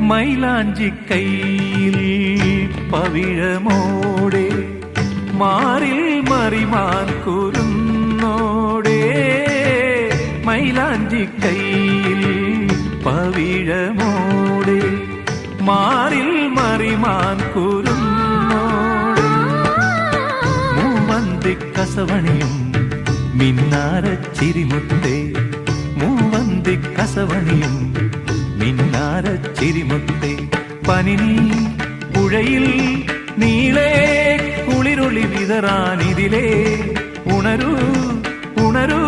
മൈലാഞ്ചി കയ്യിൽ പവിഴമോടെ മാറിൽ മറിമാൻ കുരുന്നോടെ മൈലാഞ്ചി കയ്യിൽ പവിഴമോടെ മാറിൽ മറിമാൻ കുരുന്നോടെ മൂവന്തി കസവണിയും മിന്നാര ചിരിമുത്തേ മൂവന്തി കസവണിയും മിന്നാര ചിരിമുത്തേ പനിനീ പുഴയിൽ നീളേ കുളിരൊളി വിതറാനിതിലേ ഉണരൂ ഉണരൂ